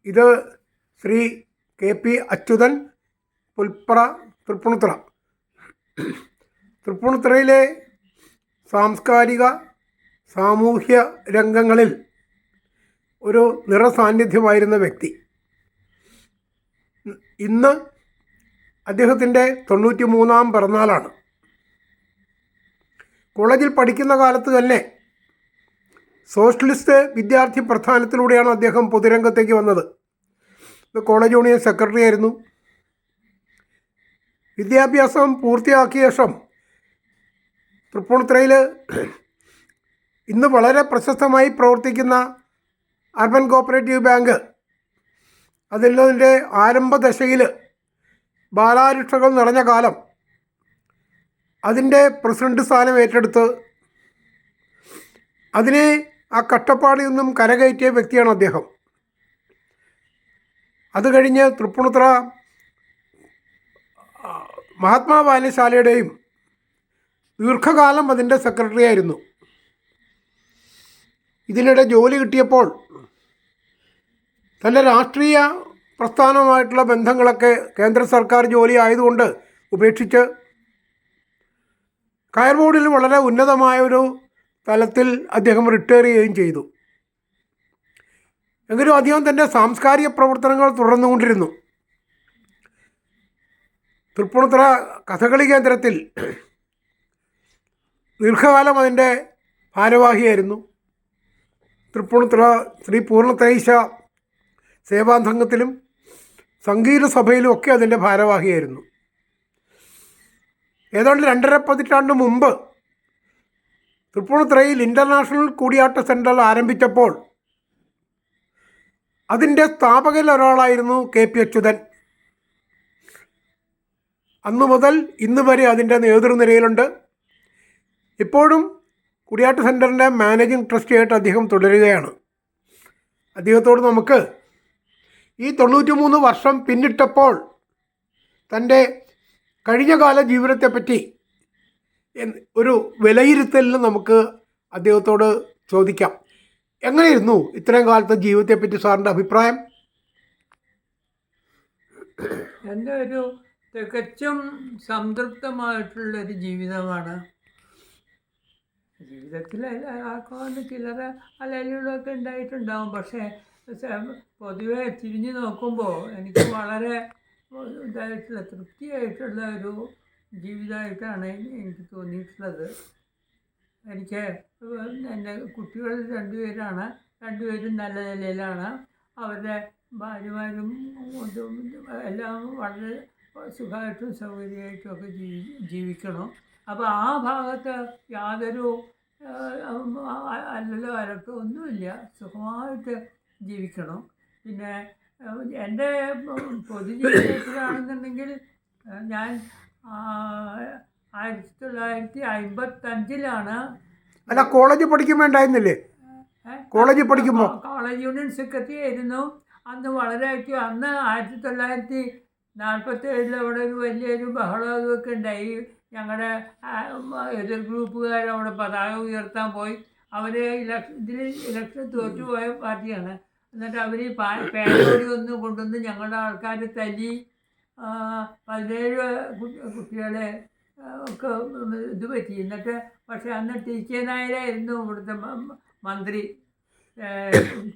ഇത് ശ്രീ KP അച്യുതൻ, പുൽപ്പറ, തൃപ്പൂണിത്തുറ. തൃപ്പൂണിത്തുറയിലെ സാംസ്കാരിക സാമൂഹ്യ രംഗങ്ങളിൽ ഒരു നിറസാന്നിധ്യമായിരുന്ന വ്യക്തി. ഇന്ന് അദ്ദേഹത്തിൻ്റെ 93-ാം പിറന്നാളാണ്. കോളേജിൽ പഠിക്കുന്ന കാലത്ത് തന്നെ സോഷ്യലിസ്റ്റ് വിദ്യാർത്ഥി പ്രസ്ഥാനത്തിലൂടെയാണ് അദ്ദേഹം പൊതുരംഗത്തേക്ക് വന്നത്. കോളേജ് യൂണിയൻ സെക്രട്ടറി ആയിരുന്നു. വിദ്യാഭ്യാസം പൂർത്തിയാക്കിയ ശേഷം തൃപ്പൂണിത്തുറയിൽ ഇന്ന് വളരെ പ്രശസ്തമായി പ്രവർത്തിക്കുന്ന അർബൻ കോപ്പറേറ്റീവ് ബാങ്ക്, അതിൻ്റെ ആരംഭദശയിൽ ബാലാരിഷ്ടകൾ നിറഞ്ഞ കാലം അതിൻ്റെ പ്രസിഡന്റ് സ്ഥാനം ഏറ്റെടുത്ത് അതിനെ ആ കഷ്ടപ്പാടിൽ നിന്നും കരകയറ്റിയ വ്യക്തിയാണ് അദ്ദേഹം. അത് കഴിഞ്ഞ് തൃപ്പൂണിത്തുറ മഹാത്മാ വായനശാലയുടെയും ദീർഘകാലം അതിൻ്റെ സെക്രട്ടറി ആയിരുന്നു. ഇതിനിടെ ജോലി കിട്ടിയപ്പോൾ തൻ്റെ രാഷ്ട്രീയ പ്രസ്ഥാനമായിട്ടുള്ള ബന്ധങ്ങളൊക്കെ കേന്ദ്ര സർക്കാർ ജോലി ആയതുകൊണ്ട് ഉപേക്ഷിച്ച് കയർ ബോർഡിൽ വളരെ ഉന്നതമായൊരു തലത്തിൽ അദ്ദേഹം റിട്ടയർ ചെയ്യുകയും ചെയ്തു. എങ്കിലും അദ്ദേഹം തൻ്റെ സാംസ്കാരിക പ്രവർത്തനങ്ങൾ തുടർന്നുകൊണ്ടിരുന്നു. തൃപ്പൂണിത്തുറ കഥകളി കേന്ദ്രത്തിൽ ദീർഘകാലം അതിൻ്റെ ഭാരവാഹിയായിരുന്നു. തൃപ്പൂണിത്തുറ ശ്രീ പൂർണ്ണത്രയീശ സേവാസംഘത്തിലും സംഗീത സഭയിലും ഒക്കെ അതിൻ്റെ ഭാരവാഹിയായിരുന്നു. ഏതാണ്ട് 2.5 പതിറ്റാണ്ട് മുമ്പ് തൃപ്പൂണിത്തുറയിൽ ഇൻ്റർനാഷണൽ കൂടിയാട്ട സെൻറ്റർ ആരംഭിച്ചപ്പോൾ അതിൻ്റെ സ്ഥാപകരിൽ ഒരാളായിരുന്നു KP അച്യുതൻ. അന്നു മുതൽ ഇന്ന് വരെ അതിൻ്റെ നേതൃനിരയിലുണ്ട്. ഇപ്പോഴും കൂടിയാട്ട സെൻറ്ററിൻ്റെ മാനേജിംഗ് ട്രസ്റ്റിയായിട്ട് അദ്ദേഹം തുടരുകയാണ്. അദ്ദേഹത്തോട് നമുക്ക് ഈ 93 വർഷം പിന്നിട്ടപ്പോൾ തൻ്റെ കഴിഞ്ഞകാല ജീവിതത്തെപ്പറ്റി ഒരു വിലയിരുത്തലിന് നമുക്ക് അദ്ദേഹത്തോട് ചോദിക്കാം. എങ്ങനെയിരുന്നു ഇത്രയും കാലത്തെ ജീവിതത്തെപ്പറ്റി സാറിൻ്റെ അഭിപ്രായം? എൻ്റെ ഒരു തികച്ചും സംതൃപ്തമായിട്ടുള്ളൊരു ജീവിതമാണ്. ജീവിതത്തിൽ ആർക്കും ചില്ലറ അലലുകളൊക്കെ ഉണ്ടായിട്ടുണ്ടാവും. പക്ഷേ പൊതുവെ തിരിഞ്ഞു നോക്കുമ്പോൾ എനിക്ക് വളരെ ഇതായിട്ടുള്ള തൃപ്തിയായിട്ടുള്ള ഒരു ജീവിതമായിട്ടാണ് എനിക്ക് തോന്നിയിട്ടുള്ളത്. എനിക്ക് എൻ്റെ കുട്ടികൾ 2 പേരാണ്. 2 പേരും നല്ല നിലയിലാണ്. അവരുടെ ഭാര്യമാരും എല്ലാം വളരെ സുഖമായിട്ടും സൗകര്യമായിട്ടും ഒക്കെ ജീവിക്കണം. അപ്പോൾ ആ ഭാഗത്ത് യാതൊരു അല്ലല്ലോ അലട്ടോ ഒന്നുമില്ല, സുഖമായിട്ട് ജീവിക്കണം. പിന്നെ എൻ്റെ പൊതുജീവിതത്തിലാണെന്നുണ്ടെങ്കിൽ ഞാൻ 1955 അല്ല, കോളേജ് പഠിക്കുമ്പോൾ ഉണ്ടായിരുന്നില്ലേ? കോളേജ് പഠിക്കുമ്പോൾ കോളേജ് യൂണിയൻ സെക്രട്ടറി ആയിരുന്നു. അന്ന് വളരെ അന്ന് 1947 അവിടെ ഒരു വലിയൊരു ബഹളമൊക്കെ ഉണ്ടായി. ഞങ്ങളുടെ എതിർ ഗ്രൂപ്പുകാർ അവിടെ പതാക ഉയർത്താൻ പോയി. അവർ ഇലക്ഷൻ തോറ്റുപോയ പാർട്ടിയാണ്. എന്നിട്ട് അവർ പേരോടി ഒന്ന് കൊണ്ടുവന്ന് ഞങ്ങളുടെ ആൾക്കാർ തല്ലി 17 കുട്ടികളെ ഒക്കെ ഇത് പറ്റി. എന്നിട്ട് പക്ഷെ അന്ന് TK നായരായിരുന്നു ഇവിടുത്തെ മന്ത്രി,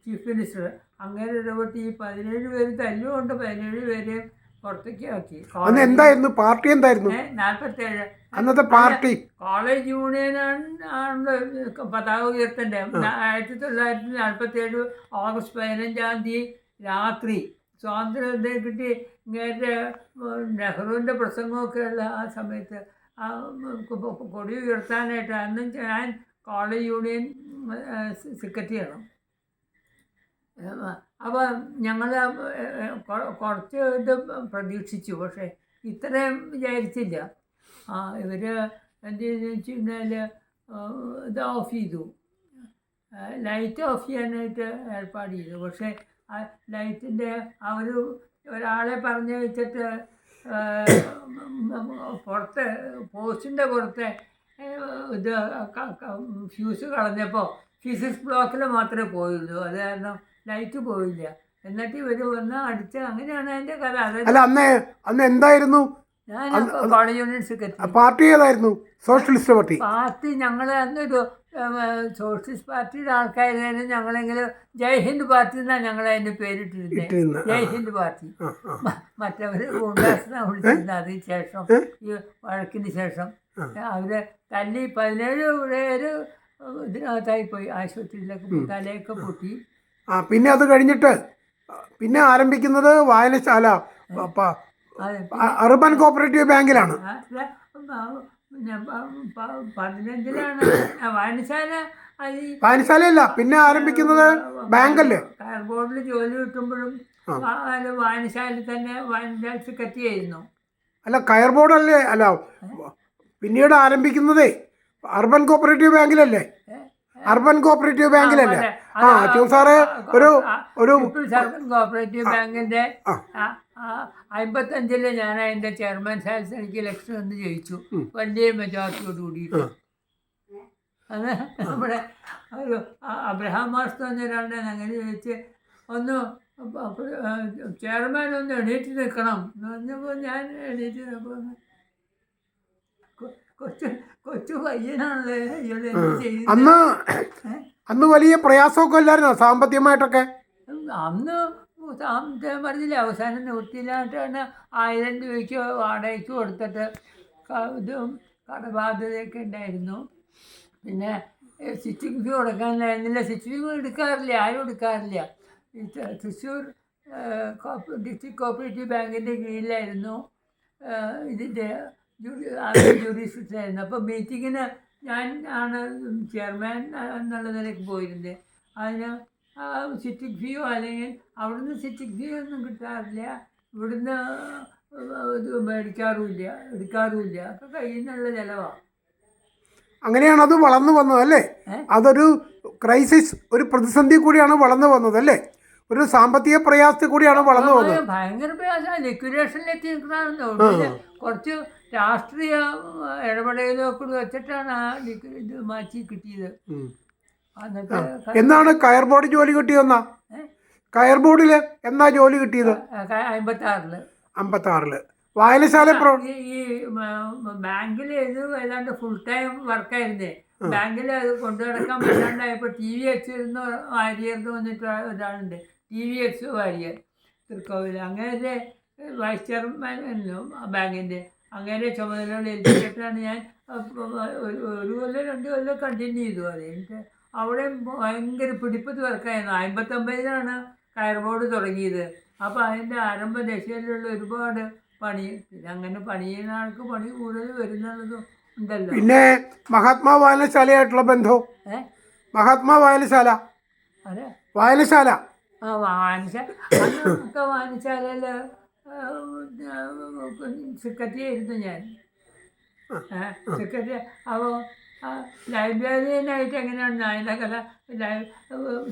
ചീഫ് മിനിസ്റ്റർ. അങ്ങനെ ഇടപെട്ട് ഈ 17 പേര് തല്ലുകൊണ്ട് 17 പേരെ പുറത്തേക്ക് ആക്കി. എന്തായിരുന്നു പാർട്ടി? എന്തായിരുന്നു 47 അന്നത്തെ പാർട്ടി? കോളേജ് യൂണിയനാണ് പതാക ഉയർത്തണ്ടേ. 1947 ഓഗസ്റ്റ് 15 രാത്രി സ്വാതന്ത്ര്യം കിട്ടി. ഇങ്ങനെ നെഹ്റുവിൻ്റെ പ്രസംഗമൊക്കെ ഉള്ള ആ സമയത്ത് കൊടി ഉയർത്താനായിട്ട് അന്ന് ഞാൻ കോളേജ് യൂണിയൻ സെക്രട്ടറിയാണ്. അപ്പോൾ ഞങ്ങൾ കുറച്ച് ഇത് പ്രതീക്ഷിച്ചു, പക്ഷേ ഇത്രയും വിചാരിച്ചില്ല. ഇവർ എന്ത് ചെയ്തെന്ന് വെച്ച് കഴിഞ്ഞാൽ ഇത് ഓഫ് ചെയ്തു, ലൈറ്റ് ഓഫ് ചെയ്യാനായിട്ട് ഏർപ്പാട് ചെയ്തു. പക്ഷേ ആ ലൈറ്റിൻ്റെ ഒരാളെ പറഞ്ഞു വെച്ചിട്ട് പുറത്ത് പോസ്റ്റിൻ്റെ പുറത്തെ ഇത് ഫ്യൂസ് കളഞ്ഞപ്പോൾ ഫിസിക്സ് ബ്ലോക്കിൽ മാത്രമേ പോയുള്ളൂ. അത് കാരണം ലൈറ്റ് പോയില്ല. എന്നിട്ട് ഇവർ വന്ന് അടിച്ച് അങ്ങനെയാണ് അതിൻ്റെ കഥ. അത് അല്ല അന്ന് എന്തായിരുന്നു ഞാൻ കോളേജ് യൂണിയൻ സെക്രട്ടറി. പാർട്ടി ഏതായിരുന്നു? Socialist party. പാർട്ടി ഞങ്ങൾ അന്നൊരു സോഷ്യലിസ്റ്റ് പാർട്ടിയുടെ ആൾക്കാരായാലും ഞങ്ങളെങ്കിലും ജയ്ഹിന്ദ് പാർട്ടി എന്നാണ് ഞങ്ങൾ അതിൻ്റെ പേരിട്ടിരുന്നത്. ജയ്ഹിന്ദ് പാർട്ടി. മറ്റവർ ഗുണ്ടാസിനാണ് വിളിച്ചിരുന്നത്. അതിന് ശേഷം ഈ വഴക്കിന് ശേഷം അവർ തല്ലി 17 പേര് ഇതിനകത്തായി പോയി. ആശുപത്രിയിലൊക്കെ തലയൊക്കെ പൊട്ടി. പിന്നെ അത് കഴിഞ്ഞിട്ട് പിന്നെ ആരംഭിക്കുന്നത് വായനശാല അർബൻ കോപ്പറേറ്റീവ് ബാങ്കിലാണ്. പിന്നെ 15-ലാണ് വായനശാലയല്ല, പിന്നെ ആരംഭിക്കുന്നത് ബാങ്കല്ലേ. കയർ ബോർഡിൽ ജോലി കിട്ടുമ്പോഴും വായനശാലയിൽ തന്നെ വായനശാല സെക്രട്ടറി ആയിരുന്നു. അല്ല കയർ ബോർഡല്ലേ, അല്ല പിന്നീട് ആരംഭിക്കുന്നതേ അർബൻ കോപ്പറേറ്റീവ് ബാങ്കിലല്ലേ. അർബൻ കോപ്പറേറ്റീവ് ബാങ്കിലല്ലേ. സാറ് ഒരു കോപ്പറേറ്റീവ് ബാങ്കിന്റെ 55-ല് ഞാൻ അതിന്റെ ചെയർമാൻ സ്ഥാനത്ത് എനിക്ക് ഇലക്ഷൻ ഒന്ന് ജയിച്ചു, വലിയ മെജോറിറ്റിയോട് കൂടിയിട്ട്. അത് നമ്മുടെ ഒരു അബ്രഹാം മാസ്റ്റർ എന്ന ഒരാളുടെ അങ്ങനെ ചോദിച്ച് ഒന്ന് ചെയർമാൻ ഒന്ന് എണീറ്റ് നിൽക്കണം എന്ന് പറഞ്ഞപ്പോൾ ഞാൻ എണീറ്റ് നിൽപ്പോൾ കൊച്ചു പയ്യനാണല്ലോ. അന്ന് വലിയ പ്രയാസമൊക്കെ ഇല്ലായിരുന്നോ സാമ്പത്തികമായിട്ടൊക്കെ? അന്ന് പറഞ്ഞില്ലേ, അവസാനം നിവൃത്തിയില്ലായിട്ടാണ് 1000 രൂപയ്ക്ക് വാടകയ്ക്ക് കൊടുത്തിട്ട് ഇതും കടബാധ്യതയൊക്കെ ഉണ്ടായിരുന്നു. പിന്നെ സ്റ്റിച്ചിങ് ഫീ കൊടുക്കാനില്ലായിരുന്നില്ല. സ്റ്റിച്ചിങ് ഫീ എടുക്കാറില്ല, ആരും എടുക്കാറില്ല. ഈ തൃശ്ശൂർ ഡിസ്ട്രിക്ട് കോപ്പറേറ്റീവ് ബാങ്കിൻ്റെ കീഴിലായിരുന്നു ഇതിൻ്റെ ജുഡീഷ്യലായിരുന്നു. അപ്പോൾ മീറ്റിങ്ങിന് ഞാൻ ആണ് ചെയർമാൻ എന്നുള്ള നിലയ്ക്ക് പോയിരുന്നത്. അതിന് സിറ്റിംഗ് ഫീയോ അല്ലെങ്കിൽ അവിടുന്ന് സിറ്റിംഗ് ഫീ ഒന്നും കിട്ടാറില്ല, ഇവിടുന്ന് ഇത് മേടിക്കാറുമില്ല, എടുക്കാറുമില്ല. ഒക്കെ കയ്യിൽ നിന്നുള്ള ചിലവാണ്. അങ്ങനെയാണ് അത് വളർന്നു വന്നത് അല്ലേ. അതൊരു ക്രൈസിസ്, ഒരു പ്രതിസന്ധി കൂടിയാണ് വളർന്നു വന്നത് അല്ലേ. ഒരു സാമ്പത്തിക പ്രയാസത്തിൽ കൂടിയാണ് വളർന്നു വന്നത്. ഭയങ്കര പ്രയാസമാണ്. ലിക്വിഡേഷനിലെത്തി നിൽക്കണമെന്ന് കുറച്ച് രാഷ്ട്രീയ ഇടപെടലൊക്കെ വെച്ചിട്ടാണ് ആ ഇത് മാറ്റി കിട്ടിയത്. എന്നാണ് കയർ ബോർഡ് ജോലി കിട്ടിയെന്നാ? കയർ ബോർഡിൽ എന്നാ ജോലി കിട്ടിയത്? 56-ല്. വായനശാല ഈ ബാങ്കിൽ ഇത് ഏതാണ്ട് ഫുൾ ടൈം വർക്കായിരുന്നേ. ബാങ്കിൽ അത് കൊണ്ടു നടക്കാൻ പറ്റാണ്ടായപ്പോൾ TV വെച്ചിരുന്ന വാര്യർക്ക് വന്നിട്ട് ഒരാളുണ്ട്, TV വാര്യർ തൃക്കോവിൽ. അങ്ങനെ വൈസ് ചെയർമാൻ ബാങ്കിൻ്റെ അങ്ങനെ ചുമതലകൾ ഏൽപ്പിച്ചിട്ടാണ് ഞാൻ 1 കൊല്ലം 2 കൊല്ലം കണ്ടിന്യൂ ചെയ്തു. അത് കഴിഞ്ഞിട്ട് അവിടെ ഭയങ്കര പിടിപ്പത്ത് വർക്കായിരുന്നു. 59-ലാണ് കയർ ബോർഡ് തുടങ്ങിയത്. അപ്പോൾ അതിൻ്റെ ആരംഭ ദശയിലുള്ള ഒരുപാട് പണി, പിന്നെ അങ്ങനെ പണി ചെയ്യുന്ന ആൾക്ക് പണി കൂടുതൽ വരുന്നുള്ളതും ഉണ്ടല്ലോ. പിന്നെ മഹാത്മാ വായനശാലയായിട്ടുള്ള ബന്ധവും. മഹാത്മാ വായനശാല വായനശാല അന്നൊക്കെ വായനശാലയിൽ സെക്രട്ടറി ആയിരുന്നു ഞാൻ. സെക്രട്ടറി. അപ്പോൾ ലൈബ്രറിയനായിട്ട് എങ്ങനെയാണ് അതിൻ്റെ കഥ?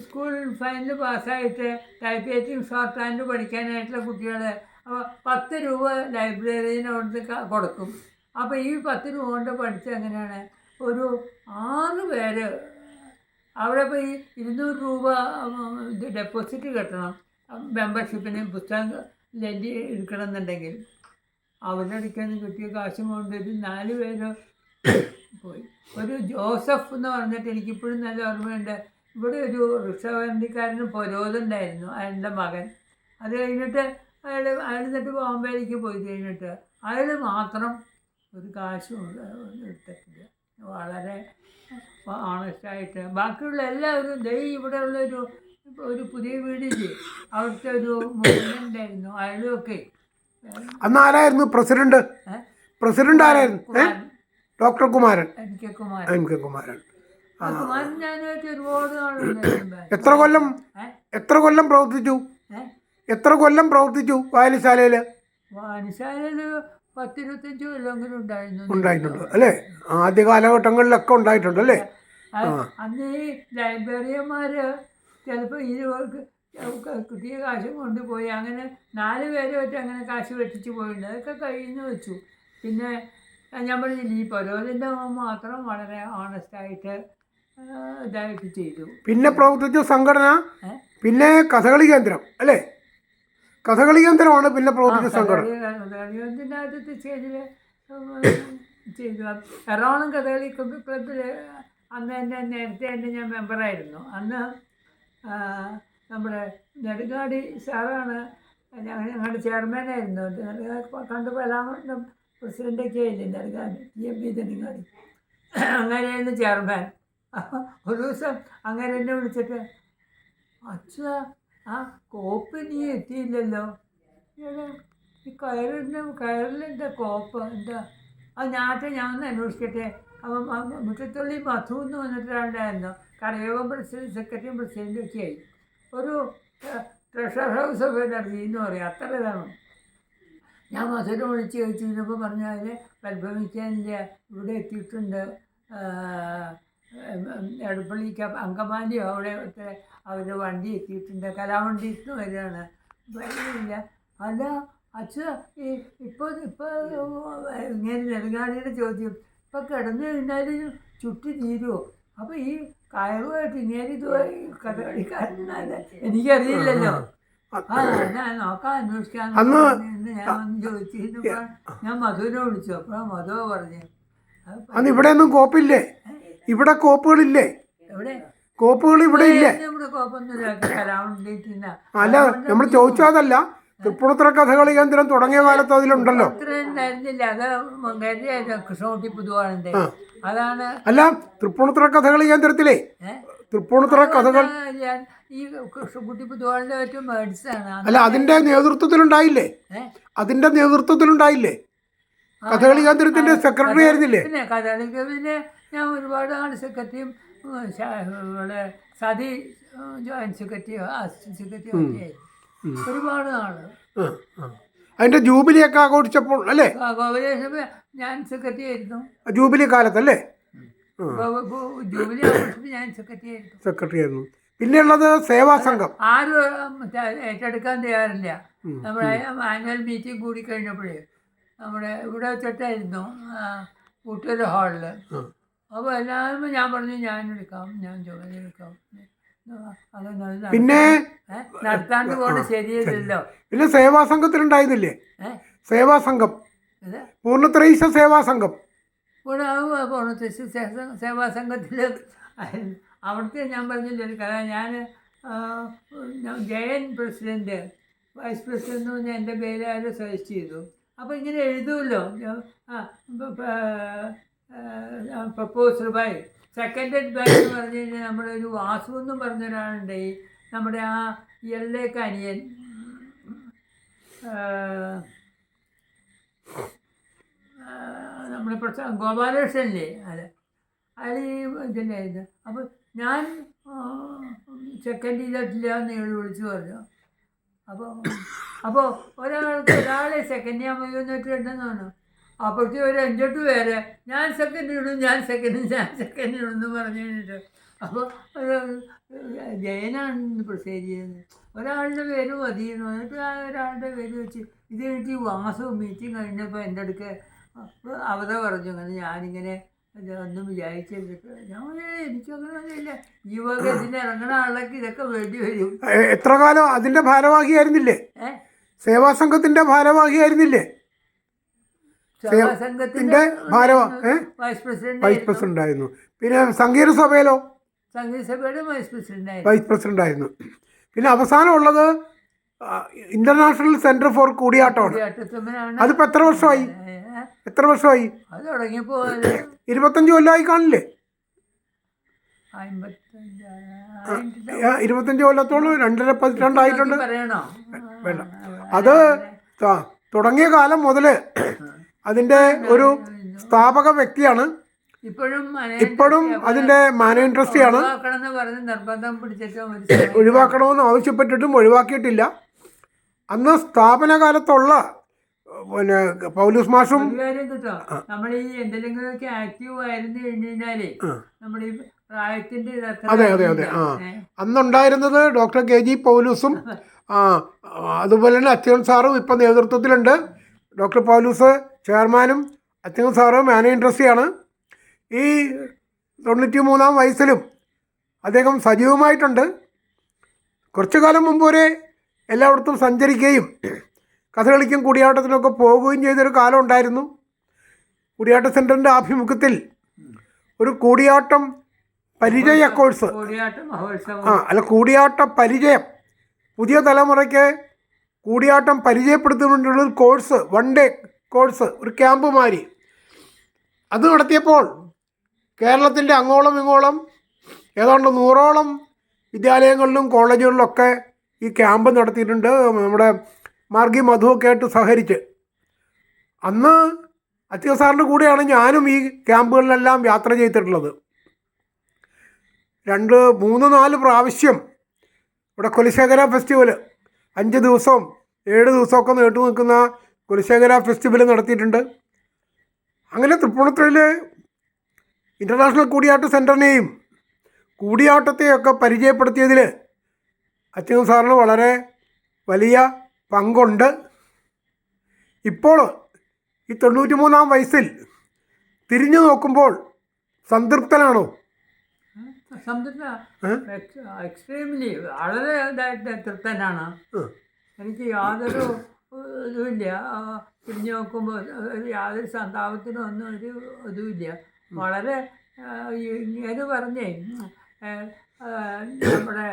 സ്കൂൾ ഫൈനൽ പാസ്സായിട്ട് ടൈപ്പ് റൈറ്റിംഗ് ഷോർട്ട് ഹാൻഡ് പഠിക്കാനായിട്ടുള്ള കുട്ടികൾ അപ്പോൾ 10 രൂപ ലൈബ്രറിയനോട് കൊടുക്കും. അപ്പോൾ ഈ 10 രൂപ കൊണ്ട് പഠിച്ച എങ്ങനെയാണ് ഒരു 6 പേര് അവിടെ ഇപ്പോൾ ഈ 200 രൂപ ഇത് ഡെപ്പോസിറ്റ് കെട്ടണം മെമ്പർഷിപ്പിന്, പുസ്തകം ലെൻഡ് എടുക്കണം എന്നുണ്ടെങ്കിൽ. അവരുടെ അടുക്കൽ നിന്ന് കിട്ടിയ കാശും കൊണ്ടൊരു 4 പേര് പോയി. ഒരു ജോസഫ് എന്ന് പറഞ്ഞിട്ട് എനിക്കിപ്പോഴും നല്ല ഓർമ്മയുണ്ട്. ഇവിടെ ഒരു റിക്ഷവണ്ടിക്കാരന് പൊരോധുണ്ടായിരുന്നു, അയാളുടെ മകൻ. അത് കഴിഞ്ഞിട്ട് അയാൾ എന്നിട്ട് ബോംബെയിലേക്ക് പോയി കഴിഞ്ഞിട്ട് അയാൾ മാത്രം ഒരു കാശും എടുത്തിട്ടില്ല. വളരെ ഓണസ്റ്റായിട്ട് ബാക്കിയുള്ള എല്ലാവരും ഇവിടെ ഉള്ളൊരു ഒരു പുതിയ വീടില്ലേ, അവിടുത്തെ ഒരു മോഹനുണ്ടായിരുന്നു, അയാളുമൊക്കെ. അന്ന് ആരായിരുന്നു പ്രസിഡന്റ്? പ്രസിഡന്റ് ആരായിരുന്നു? ഡോക്ടർ കുമാരൻ. കുമാരൻ ഞാനായിട്ട് ഒരുപാട് എത്ര കൊല്ലം പ്രവർത്തിച്ചു വായനശാലയിൽ? വായനശാലയിൽ 10-25 കൊല്ലമെങ്കിലും ഉണ്ടായിട്ടുണ്ട് അല്ലേ. ആദ്യ കാലഘട്ടങ്ങളിലൊക്കെ ഉണ്ടായിട്ടുണ്ട് അല്ലേ. അന്ന് ഈ ലൈബ്രറിയന്മാർ ചിലപ്പോൾ കിട്ടിയ കാശും കൊണ്ടുപോയി അങ്ങനെ 4 പേരെ വെച്ച് അങ്ങനെ കാശ് വെട്ടിച്ച് പോയിട്ടുണ്ട്. അതൊക്കെ കഴിഞ്ഞ് വെച്ചു. പിന്നെ ഞാൻ പറഞ്ഞില്ല, ഈ പരോലിൻ്റെ മാത്രം വളരെ ഓണസ്റ്റായിട്ട് ഇതായിട്ട് ചെയ്തു. പിന്നെ പ്രവർത്തിച്ചു സംഘടന പിന്നെ കഥകളി കേന്ദ്രം അല്ലേ? കഥകളി കേന്ദ്രമാണ് പിന്നെ പ്രവർത്തിച്ച സംഘടന. കഥകളിയുടെ ആദ്യത്തെ സ്റ്റേജിൽ ചെയ്തു. എറണാകുളം കഥകളി ക്ലബ്ബിൽ അന്ന് തന്നെ നേരത്തെ തന്നെ ഞാൻ മെമ്പറായിരുന്നു. അന്ന് നമ്മുടെ നെടുങ്ങാടി സാറാണ് ഞങ്ങളുടെ ചെയർമാനായിരുന്നു. കണ്ടപ്പോൾ എല്ലാം പ്രസിഡൻ്റൊക്കെ ആയില്ലേ നെടുങ്ങാടി, TMP നെടുങ്ങാടി, അങ്ങനെയായിരുന്നു ചെയർമാൻ. ഒരു ദിവസം അങ്ങനെ എന്നെ വിളിച്ചിട്ട്, അച്ഛാ ആ കോപ്പ് നീ എത്തിയില്ലല്ലോ, ഈ കയറിലെന്താ കോപ്പ് എന്താ? അത് ഞാൻ ഒന്ന് അന്വേഷിക്കട്ടെ. അപ്പം മുറ്റത്തുള്ളി മധു എന്ന് വന്നിട്ടുണ്ടായിരുന്നു. കടയോഗം പ്രസിഡന്റ്, സെക്രട്ടറിയും പ്രസിഡൻറ്റും ഒക്കെ ആയി. ഒരു ട്രഷർ ഹൗസ് ഓഫ് എനർജി എന്ന് പറയും, അത്ര ഇതാണ്. ഞാൻ മധുരം വിളിച്ച് ചോദിച്ചിരുന്നപ്പോൾ പറഞ്ഞു, അതിന് പരിഭ്രമിക്കാനില്ല, ഇവിടെ എത്തിയിട്ടുണ്ട്, എടപ്പള്ളിക്ക് അങ്കമാലിയോ അവിടെ അവർ വണ്ടി എത്തിയിട്ടുണ്ട്, കലാവണ്ടി വരികയാണ്. വരുന്നില്ല. അല്ല അച്ഛ ഇപ്പോൾ ഇങ്ങനെ നെടുങ്ങാടിയുടെ ചോദ്യം, ഇപ്പം കിടന്നു കഴിഞ്ഞാലും ചുറ്റി തീരുമോ? അപ്പോൾ ഈ കയറുമായിട്ട് ഇങ്ങനെ കഥകളിക്കാരനല്ല, എനിക്കറിയില്ലല്ലോ. ഞാൻ നോക്കാം, അന്വേഷിക്കാൻ ഞാൻ വന്ന് ചോദിച്ചിരുന്നപ്പോൾ ഞാൻ മധുവിനെ വിളിച്ചു. അപ്പോഴാണ് മധുവ പറഞ്ഞു, അന്ന് ഇവിടെ ഒന്നും കോപ്പില്ലേ? ഇവിടെ കോപ്പുകളില്ലേ? എവിടെ കോപ്പുകൾ ഇവിടെ ഇല്ലേ? ഇവിടെ കോപ്പൊന്നുമില്ല, കലാവണ്ടിട്ടില്ല. അല്ല, നമ്മൾ ചോദിച്ചതല്ല. തൃപ്പൂണിത്തുറ കഥകളി കേന്ദ്രം തുടങ്ങിയ കാലത്ത് അതിലുണ്ടല്ലോ. അത്ര ഉണ്ടായിരുന്നില്ല, അത് മങ്കേരിയായിരുന്നു, കൃഷ്ണകുട്ടി പുതുവാളിന്റെ. അതാണ്. അല്ല, തൃപ്പൂണിത്തുറ കഥകളി കേന്ദ്രത്തിലേ തൃപ്പൂണിത്തുറ കഥകൾ ഈ കൃഷ്ണകുട്ടി പുതുവാളിന്റെ ഏറ്റവും മേടിച്ചാണ്. അല്ല, അതിന്റെ നേതൃത്വത്തിലുണ്ടായില്ലേ? അതിന്റെ നേതൃത്വത്തിലുണ്ടായില്ലേ? കഥകളി കേന്ദ്രത്തിന്റെ സെക്രട്ടറി ആയിരുന്നില്ലേ? പിന്നെ കഥകളി പിന്നെ ഞാൻ ഒരുപാട് ആൾ സെക്രട്ടറിയും ഇവിടെ സതി ജോയിന്റ് സെക്രട്ടറിയോ അസിസ്റ്റന്റ് സെക്രട്ടറിയോ ഒക്കെ ആയിരുന്നു. ഒരുപാട് നാള് അതിന്റെ ജൂബിലിയൊക്കെ ആഘോഷിച്ചപ്പോൾ അല്ലേ? ഞാൻ സെക്രട്ടറി ആയിരുന്നു. ജൂബിലി കാലത്തല്ലേ? ജൂബിലി ആഘോഷിച്ച് ഞാൻ സെക്രട്ടറി ആയിരുന്നു. പിന്നെയുള്ളത് സേവാ സംഘം. ആരും ഏറ്റെടുക്കാൻ തയ്യാറില്ല. നമ്മുടെ ആനുവൽ മീറ്റിംഗ് കൂടി കഴിഞ്ഞപ്പോഴേ നമ്മുടെ ഇവിടെ വെച്ചിട്ടായിരുന്നു കൂട്ടൂർ ഹാളിൽ. അപ്പോൾ എല്ലാവരും ഞാൻ പറഞ്ഞു, ഞാൻ ചുമതല എടുക്കാം. പിന്നെ നടത്താണ്ട് പോകണം ശരിയല്ലല്ലോ. പിന്നെ സേവാ സംഘത്തിലുണ്ടായിരുന്നില്ലേ? സേവാ സംഘം, പൂർണ്ണത്രയീശ സേവാ സംഘം. പൂർണ്ണത്രയീശ സേവാ സംഘത്തിൽ അവിടുത്തെ ഞാൻ പറഞ്ഞില്ല ഒരു കഥ. ഞാൻ ജയൻ പ്രസിഡൻറ്റ്, വൈസ് പ്രസിഡന്റ് എന്ന് പറഞ്ഞാൽ എൻ്റെ പേര് സജസ്റ്റ് ചെയ്തു. അപ്പോൾ ഇങ്ങനെ എഴുതുമല്ലോ, പ്രപ്പോസൽ ബൈ സെക്കൻഡഡ് ബൈ എന്ന് പറഞ്ഞു കഴിഞ്ഞാൽ നമ്മുടെ ഒരു വാസു എന്നും പറഞ്ഞ ഒരാളുണ്ട്, നമ്മുടെ ആ എല്ലേക്ക് അനിയൻ, നമ്മുടെ ഗോപാലകൃഷ്ണനില്ലേ, അയാൾ ഈ ഇതില്ലായിരുന്നു. അപ്പോൾ ഞാൻ സെക്കൻഡ് ചെയ്തിട്ടില്ല എന്ന് ഇയാൾ വിളിച്ചു പറഞ്ഞു. അപ്പോൾ ഒരാളെ സെക്കൻഡ് ചെയ്യാൻ മതിയെന്ന് വെച്ചിട്ടുണ്ടെന്നാണ്. അപ്പോഴത്തെ ഒരു 5-8 പേര് ഞാൻ സെക്കൻഡ് ഇടുന്നു പറഞ്ഞു കഴിഞ്ഞിട്ട്. അപ്പോൾ ജയനാണ് പ്രൊസൈഡ് ചെയ്യുന്നത്. ഒരാളുടെ പേര് മതിയെന്ന് എന്നിട്ട് ആ ഒരാളുടെ പേര് വെച്ച് ഇത് കഴിഞ്ഞിട്ട് ഈ വാസവും മീറ്റിംഗ് കഴിഞ്ഞപ്പോൾ എൻ്റെ അടുക്ക് അവത പറഞ്ഞു, അങ്ങനെ ഞാനിങ്ങനെ ഒന്നും വിചാരിച്ചിട്ട്. ഞാൻ എനിക്കങ്ങനെ ഒന്നുമില്ല, ഈ വക ഇതിന് ഇറങ്ങുന്ന ആളൊക്കെ ഇതൊക്കെ വേണ്ടി വരും. എത്ര കാലം അതിൻ്റെ ഭാരവാഹിയായിരുന്നില്ലേ? സേവാ സംഘത്തിൻ്റെ ഭാരവാഹിയായിരുന്നില്ലേ? സംഘത്തിന്റെ വൈസ് പ്രസിഡന്റ് ആയിരുന്നു. പിന്നെ സംഗീത സഭയിലോ? സംഗീത സഭയുടെ വൈസ് പ്രസിഡന്റ് ആയിരുന്നു. പിന്നെ അവസാനം ഉള്ളത് ഇന്റർനാഷണൽ സെന്റർ ഫോർ കൂടിയാട്ടമാണ്. അതിപ്പോ എത്ര വർഷമായി? അത് തുടങ്ങിയപ്പോ 25 കൊല്ലമായി കാണില്ലേ? 25 കൊല്ലത്തോളം 2.5 പതിറ്റാണ്ടായിട്ടുണ്ട്. വേണ്ട, അത് തുടങ്ങിയ കാലം മുതൽ അതിൻ്റെ ഒരു സ്ഥാപക വ്യക്തിയാണ്. ഇപ്പോഴും അതിൻ്റെ മാനേജിംഗ് ട്രസ്റ്റിയാണ്. ഒഴിവാക്കണമെന്ന് ആവശ്യപ്പെട്ടിട്ടും ഒഴിവാക്കിയിട്ടില്ല. അന്ന് സ്ഥാപന കാലത്തുള്ള പിന്നെ പൗലൂസ് മാഷും നമ്മൾ ഈ എന്തെങ്കിലുമൊക്കെ ആക്റ്റീവ് ആയിരുന്നു കഴിഞ്ഞാലേ നമ്മുടെ ഈ പ്രായത്തിന്റെ. അതെ അന്നുണ്ടായിരുന്നത് ഡോക്ടർ KG പൗലൂസും അതുപോലെ തന്നെ അച്യുതൻ സാറും ഇപ്പം നേതൃത്വത്തിലുണ്ട്. ഡോക്ടർ പൗലൂസ് ചെയർമാനും അച്യുതൻ സാറ് മാനേജിംഗ് ട്രസ്റ്റിയാണ്. ഈ 93-ാം വയസ്സിലും അദ്ദേഹം സജീവമായിട്ടുണ്ട്. കുറച്ചു കാലം മുമ്പ് വരെ എല്ലായിടത്തും സഞ്ചരിക്കുകയും കഥകളിക്കും കൂടിയാട്ടത്തിനൊക്കെ പോകുകയും ചെയ്തൊരു കാലം ഉണ്ടായിരുന്നു. കൂടിയാട്ട സെൻറ്ററിൻ്റെ ആഭിമുഖ്യത്തിൽ ഒരു കൂടിയാട്ടം പരിചയ കോഴ്സ്, കൂടിയാട്ട പരിചയം, പുതിയ തലമുറയ്ക്ക് കൂടിയാട്ടം പരിചയപ്പെടുത്തുന്നതിനുള്ളൊരു കോഴ്സ്, 1 ഡേ കോഴ്സ്, ഒരു ക്യാമ്പ് മാതിരി അത് നടത്തിയപ്പോൾ കേരളത്തിൻ്റെ അങ്ങോളം ഇങ്ങോളം ഏതാണ്ട് 100ഓളം വിദ്യാലയങ്ങളിലും കോളേജുകളിലൊക്കെ ഈ ക്യാമ്പ് നടത്തിയിട്ടുണ്ട്. നമ്മുടെ മാർഗി മധുവൊക്കെ ആയിട്ട് സഹകരിച്ച്. അന്ന് അച്യുത സാറിൻ്റെ കൂടെയാണ് ഞാനും ഈ ക്യാമ്പുകളിലെല്ലാം യാത്ര ചെയ്തിട്ടുള്ളത്. 2, 3, 4 പ്രാവശ്യം ഇവിടെ കുലശേഖര ഫെസ്റ്റിവൽ 5 ദിവസവും 7 ദിവസമൊക്കെ നീണ്ടു നിൽക്കുന്ന കുലശേഖര ഫെസ്റ്റിവൽ നടത്തിയിട്ടുണ്ട്. അങ്ങനെ തൃപ്പൂണിത്തുറയിൽ ഇൻ്റർനാഷണൽ കൂടിയാട്ട സെൻറ്ററിനെയും കൂടിയാട്ടത്തെയൊക്കെ പരിചയപ്പെടുത്തിയതിൽ അച്യുത സാറിന് വളരെ വലിയ പങ്കുണ്ട്. ഇപ്പോൾ ഈ 93-ാം വയസ്സിൽ തിരിഞ്ഞു നോക്കുമ്പോൾ സംതൃപ്തനാണോ? എക്സ്ട്രീംലി വളരെ ഇതായിട്ട് തൃപ്തനാണ്. എനിക്ക് യാതൊരു ഇതുമില്ല. തിരിഞ്ഞു നോക്കുമ്പോൾ യാതൊരു സന്താപത്തിനും ഒന്നും ഒരു ഇതുമില്ല. വളരെ ഇങ്ങനെ പറഞ്ഞേ നമ്മുടെ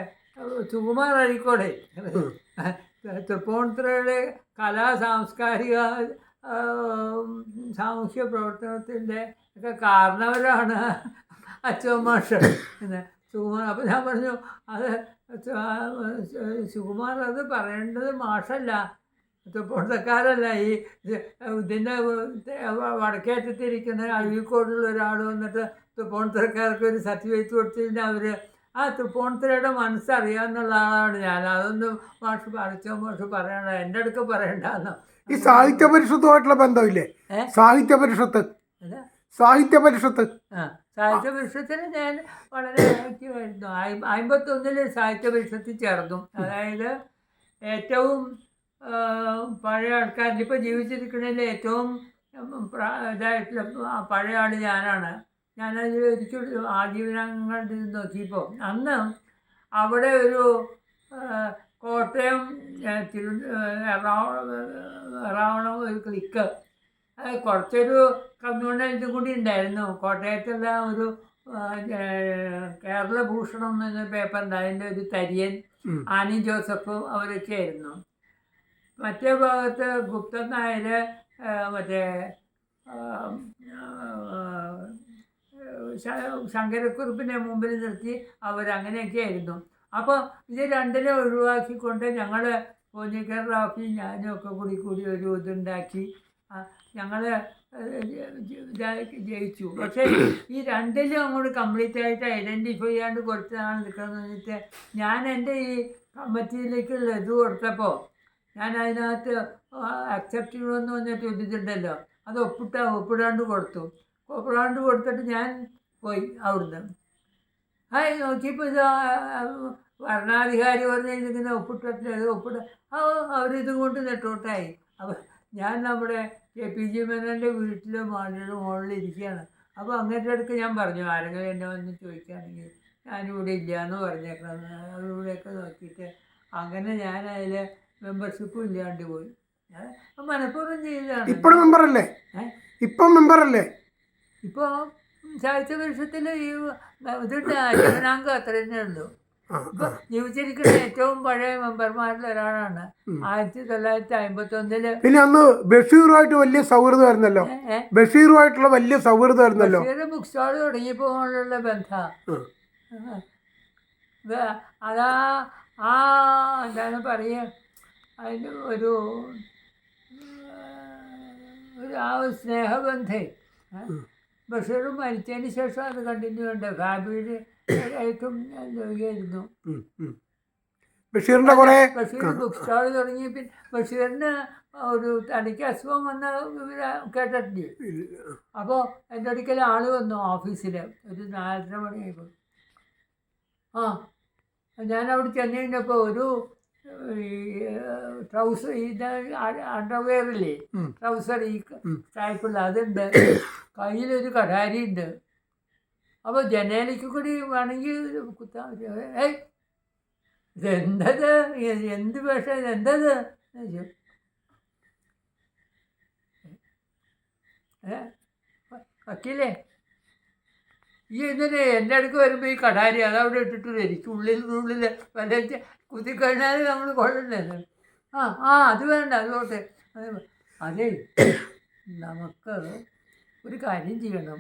സുകുമാർ അഴീക്കോട് തൃപ്പൂണിത്തുറയുടെ സാംസ്കാരിക സാമൂഹ്യ പ്രവർത്തനത്തിൻ്റെ ഒക്കെ കാരണവരാണ് അച്യുതൻ മാഷ് എന്ന് സുകുമാർ. അപ്പോൾ ഞാൻ പറഞ്ഞു, അത് സുകുമാർ അത് പറയേണ്ടത് മാഷല്ല, തൃപ്പൂണിത്തക്കാരല്ല. ഈ ഇതിൻ്റെ വടക്കേറ്റത്തിരിക്കുന്ന അഴീക്കോടുള്ള ഒരാൾ വന്നിട്ട് തൃപ്പൂണിത്തുറക്കാർക്ക് ഒരു സർട്ടിഫിക്കറ്റ് കൊടുത്തിട്ട് അവർ ആ തൃപ്പൂണിത്തുറയുടെ മനസ്സറിയാമെന്നുള്ള ആളാണ് ഞാൻ. അതൊന്നും അച്യുതൻ മാഷ് പറയണ്ട, എൻ്റെ അടുക്ക് പറയണ്ടെന്ന്. ഈ സാഹിത്യ പരിഷത്തുമായിട്ടുള്ള ബന്ധമില്ലേ? സാഹിത്യ പരിഷത്ത് സാഹിത്യ പരിഷത്തിന് ഞാൻ വളരെ ആക്റ്റീവായിരുന്നു. 51 സാഹിത്യ പരിഷത്തിൽ ചേർന്നു. അതായത് ഏറ്റവും പഴയ ആൾക്കാരിൽ ഇപ്പോൾ ജീവിച്ചിരിക്കുന്നതിൽ ഏറ്റവും ഇതായിട്ടുള്ള പഴയ ആൾ ഞാനാണ്. ഞാനത് ഒരിക്കലും ആജീവനാംഗങ്ങളുടെ ഇത് നോക്കിയപ്പോൾ അന്ന് അവിടെ ഒരു കോട്ടയം എറണാകുളം ഒരു ക്ലിക്ക്, കുറച്ചൊരു കമ്മ്യൂണൽ ഇതും കൂടി ഉണ്ടായിരുന്നു. കോട്ടയത്തുള്ള ഒരു കേരളഭൂഷണം എന്ന പേപ്പറുണ്ട്, അതിൻ്റെ ഒരു തരിയൻ ആനി ജോസഫ് അവരൊക്കെ ആയിരുന്നു. മറ്റേ ഭാഗത്ത് ഗുപ്തൻ നായർ, മറ്റേ ശങ്കരക്കുറുപ്പിനെ മുമ്പിൽ നിർത്തി അവരങ്ങനെയൊക്കെ ആയിരുന്നു. അപ്പോൾ ഇത് രണ്ടിനെ ഒഴിവാക്കിക്കൊണ്ട് ഞങ്ങൾ പോഞ്ഞിക്കർ റാഫി ഞാനും ഒക്കെ കൂടി ഒരു ഇതുണ്ടാക്കി ഞങ്ങൾ ജയിച്ചു. പക്ഷേ ഈ രണ്ടിലും അങ്ങോട്ട് കംപ്ലീറ്റ് ആയിട്ട് ഐഡൻറ്റിഫൈ ചെയ്യാണ്ട് കുറച്ച് നാൾ നിൽക്കുന്നത് വെച്ചിട്ട് ഞാൻ എൻ്റെ ഈ കമ്മിറ്റിയിലേക്കുള്ള ഇത് കൊടുത്തപ്പോൾ ഞാൻ അതിനകത്ത് അക്സെപ്റ്റ് ചെയ്യണമെന്ന് പറഞ്ഞിട്ട് ഒരിതുണ്ടല്ലോ, അത് ഒപ്പിടാണ്ട് കൊടുത്തിട്ട് ഞാൻ പോയി അവിടുന്ന്. നോക്കിയപ്പോൾ ഇത് ഭരണാധികാരി പറഞ്ഞ് ഇതിങ്ങനെ ഒപ്പിട്ട അവരിതും കൊണ്ട് നെട്ടോട്ടായി. അപ്പോൾ ഞാൻ നമ്മുടെ KPG മേനോൻ്റെ വീട്ടിൽ മുകളിലിരിക്കുകയാണ്. അപ്പോൾ അങ്ങനത്തെ അടുക്ക് ഞാൻ പറഞ്ഞു, ആരെങ്കിലും എന്നെ വന്ന് ചോദിക്കുകയാണെങ്കിൽ ഞാനിവിടെ ഇല്ല എന്ന് പറഞ്ഞേക്കണം. അവരിവിടെയൊക്കെ നോക്കിയിട്ട് അങ്ങനെ ഞാൻ അതിൽ മെമ്പർഷിപ്പും ഇല്ലാണ്ട് പോയി. ഞാൻ മനഃപൂർവ്വം ചെയ്തതാണ്. ഇപ്പോൾ മെമ്പറല്ലേ? ഇപ്പോൾ സാഹിത്യ പരിഷത്തിൽ ഈ ഇതുണ്ട്, ആജീവനാംഗം അത്ര തന്നെ ഉള്ളൂ. ഇപ്പൊ ജീവിച്ചിരിക്കുന്ന ഏറ്റവും പഴയ മെമ്പർമാരിൽ ഒരാളാണ്. 1951. പിന്നെ അന്ന് ബഷീറുമായിട്ട് വലിയ സൗഹൃദമായിരുന്നല്ലോ. ബഷീർ ബുക്ക് സ്റ്റാൾ തുടങ്ങിയപ്പോഴുള്ള ബന്ധം അതാ എന്താണ് പറയുക, അതിന് ഒരു ആ സ്നേഹബന്ധം ബഷീർ മരിച്ചതിന് ശേഷം അത് കണ്ടിന്യൂ ഉണ്ട്. ഫാബിയുടെ ഏറ്റവും ആയിരുന്നു. ബഷീർ ബുക്ക് സ്റ്റാൾ തുടങ്ങി. പിന്നെ ബഷീറിന് ഒരു തടിക്ക് അസുഖം വന്ന കേട്ടിട്ടില്ലേ? അപ്പോൾ എൻ്റെ അടുക്കൽ ആൾ വന്നു ഓഫീസിൽ ഒരു 4:30 മണിയായപ്പോൾ. ഞാൻ അവിടെ ചെന്ന് കഴിഞ്ഞപ്പോൾ ഒരു ട്രൗസർ, ഇത് അണ്ടർവെയറില്ലേ, ട്രൗസർ ഈ ടൈപ്പുള്ള അതുണ്ട്, കയ്യിലൊരു കഠാരി ഉണ്ട്. അപ്പോൾ ജനലിക്ക് കൂടി വേണമെങ്കിൽ കുത്താൻ ഇതെന്തത് എന്ത് പക്ഷേ എന്തത് വക്കീലേ ഈ എന്നിട്ട് എൻ്റെ അടുക്ക് വരുമ്പോൾ ഈ കടാരി അതവിടെ ഇട്ടിട്ട് എനിക്ക് ഉള്ളിൽ വല്ല കുത്തിക്കഴിഞ്ഞാൽ നമ്മൾ കൊള്ളണ്ടല്ലോ. അത് വേണ്ട അതുകൊണ്ട് അതേ നമുക്ക് ഒരു കാര്യം ചെയ്യണം.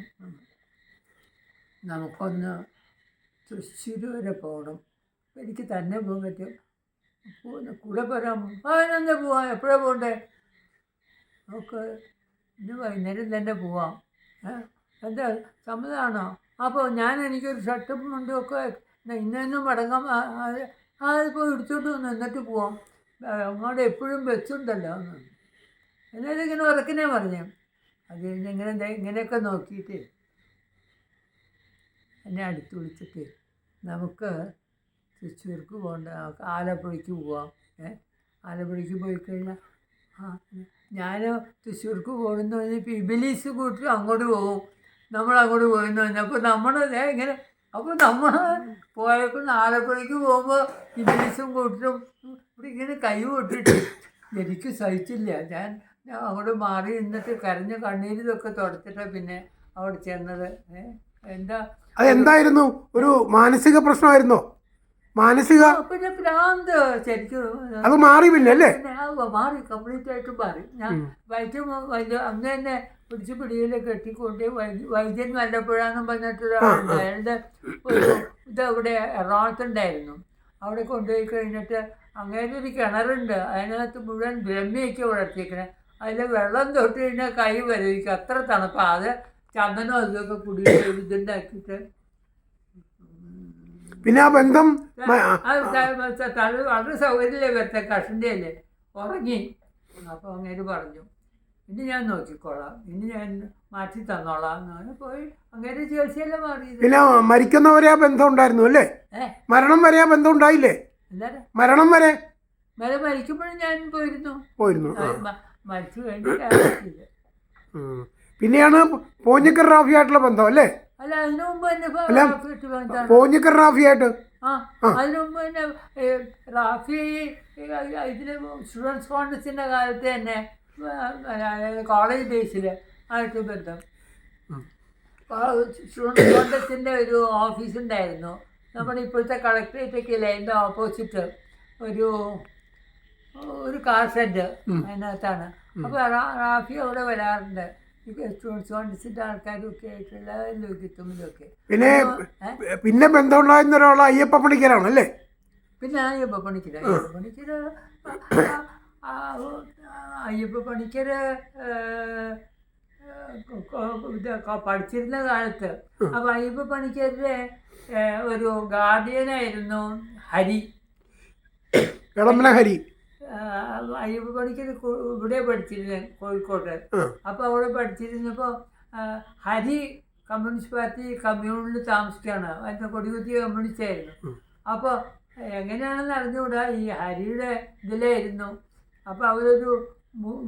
നമുക്കൊന്ന് തൃശ്ശൂർ വരെ പോകണം. എനിക്ക് തന്നെ പോകാൻ പറ്റും. കൂടെ പോരാൻ അതിനെന്താ പോവാം? എപ്പോഴാണ് പോകണ്ടേ? നമുക്ക് ഇന്ന് വൈകുന്നേരം തന്നെ പോവാം. എന്താ സമ്മതമാണോ? അപ്പോൾ എനിക്കൊരു ഷർട്ടും മുണ്ടും ഒക്കെ ഇന്നും മടങ്ങാം. അതിപ്പോൾ എടുത്തോണ്ട് വന്നു എന്നിട്ട് പോവാം. അങ്ങോട്ട് എപ്പോഴും ബസ്സുണ്ടല്ലോ. എന്നാലും ഇങ്ങനെ ഉറക്കിനെ പറഞ്ഞേ. അത് കഴിഞ്ഞ് ഇങ്ങനെയൊക്കെ നോക്കിയിട്ട് എന്നെ അടുത്ത് വിളിച്ചിട്ട് നമുക്ക് തൃശ്ശൂർക്ക് പോകണ്ട, ആലപ്പുഴയ്ക്ക് പോവാം. ആലപ്പുഴയ്ക്ക് പോയി കഴിഞ്ഞാൽ ഞാൻ തൃശ്ശൂർക്ക് പോകുന്നു പറഞ്ഞപ്പോൾ ഇബിലീസ് കൂട്ടി അങ്ങോട്ട് പോകും, നമ്മളങ്ങോട്ട് പോയെന്ന് പറഞ്ഞപ്പോൾ ഇങ്ങനെ അപ്പോൾ നമ്മൾ പോയപ്പോൾ ആലപ്പുഴയ്ക്ക് പോകുമ്പോൾ ഇബിലീസും കൂട്ടിട്ടും ഇവിടെ ഇങ്ങനെ കൈ കൊട്ടിട്ട് എനിക്ക് സഹിച്ചില്ല. ഞാൻ അങ്ങോട്ട് മാറി നിന്നിട്ട് കരഞ്ഞ കണ്ണീരിതൊക്കെ തുടച്ചിട്ടാണ് പിന്നെ അവിടെ ചെന്നത്. എന്താ അതെന്തായിരുന്നു? ഒരു മാനസിക പ്രശ്നമായിരുന്നോ? മാനസിക പിന്നെ ഭ്രാന്ത് ശരിക്കും അത് മാറി പിന്നെ മാറി, കംപ്ലീറ്റ് ആയിട്ട് മാറി. ഞാൻ അന്ന് തന്നെ പിടിച്ച് പിടിയിൽ കെട്ടിക്കൊണ്ട് വൈദ്യൻ വല്ലപ്പോഴാന്നും പറഞ്ഞിട്ടൊരാളുണ്ട്. അയാളുടെ ഒരു ഇതവിടെ എറണാകുളത്തുണ്ടായിരുന്നു. അവിടെ കൊണ്ടുപോയി കഴിഞ്ഞിട്ട് അങ്ങനെ ഒരു കിണറുണ്ട്, അതിനകത്ത് മുഴുവൻ ബ്രഹ്മയൊക്കെ വളർത്തിയേക്കണേ. അതിൽ വെള്ളം തൊട്ട് കഴിഞ്ഞാൽ കൈ വരവിക്കും, അത്ര തണുപ്പാണ്. അത് ചന്ദനം അതൊക്കെ കുടിയിട്ട് ഇതുണ്ടാക്കിയിട്ട് പിന്നെ ആ ബന്ധം വളരെ സൗകര്യമില്ലേ വരത്തെ കഷൻ്റെ അല്ലേ. ഉറങ്ങി. അപ്പോൾ അങ്ങനെ പറഞ്ഞു ഇനി ഞാൻ നോക്കിക്കോളാം, ഇനി ഞാൻ മാറ്റി തന്നോളാം അങ്ങനെ പോയി. അങ്ങനെ ചികിത്സയെല്ലാം മാറി. പിന്നെ മരിക്കുന്നവരെ ആ ബന്ധം ഉണ്ടായിരുന്നു അല്ലേ? മരണം വരെ ആ ബന്ധം ഉണ്ടായില്ലേ? മരണം വരെ മരിക്കുമ്പോഴും ഞാൻ പോയിരുന്നു. മരിച്ചു കഴിഞ്ഞിട്ട് പിന്നെയാണ് പോഞ്ഞിക്കർ റാഫിയായിട്ടുള്ള ബന്ധം അല്ലേ? അല്ല, അതിനു മുമ്പ് തന്നെ പോഞ്ഞിക്കർ റാഫിയായിട്ട് അതിനു മുമ്പ് തന്നെ റാഫി ഇതിന് സ്റ്റുഡൻസ് കോൺഗ്രസിൻ്റെ കാലത്ത് തന്നെ കോളേജ് ബേസിൽ ആയിട്ട് ബന്ധം. സ്റ്റുഡൻസ് കോൺഗ്രസിൻ്റെ ഒരു ഓഫീസ് ഉണ്ടായിരുന്നു നമ്മുടെ ഇപ്പോഴത്തെ കളക്ട്രേറ്റൊക്കെ ഇല്ലേ, അതിൻ്റെ ഓപ്പോസിറ്റ് ഒരു കാർ ഷെഡ് അതിനകത്താണ്. അപ്പോൾ റാഫി അവിടെ വരാറുണ്ട്. സ്റ്റുഡൻസ് കോൺഗ്രസിൻ്റെ ആൾക്കാരും ഒക്കെ ആയിട്ടുള്ള ലോകിത്തുമ്പിലൊക്കെ. പിന്നെ ബന്ധം ഉണ്ടായിരുന്ന ഒരാൾ അയ്യപ്പ പണിക്കരാണ് അല്ലേ? പിന്നെ അയ്യപ്പ പണിക്കർ പഠിച്ചിരുന്ന കാലത്ത്. അപ്പോൾ അയ്യപ്പ പണിക്കരുടെ ഒരു ഗാർഡിയനായിരുന്നു ഹരി, ഹരി. അയ്യപ്പ പണിക്കർ ഇവിടെ പഠിച്ചിരുന്നത് കോഴിക്കോട്ട്. അപ്പോൾ അവിടെ പഠിച്ചിരുന്നപ്പോൾ ഹരി കമ്മ്യൂണിസ്റ്റ് പാർട്ടി കമ്മ്യൂണിൽ താമസിക്കുകയാണ്. അതിൻ്റെ കൊടികുത്തിയ കമ്മ്യൂണിസ്റ്റ് ആയിരുന്നു. അപ്പോൾ എങ്ങനെയാണെന്ന് അറിഞ്ഞുകൂടാ, ഈ ഹരിയുടെ ഇതിലായിരുന്നു. അപ്പോൾ അവരൊരു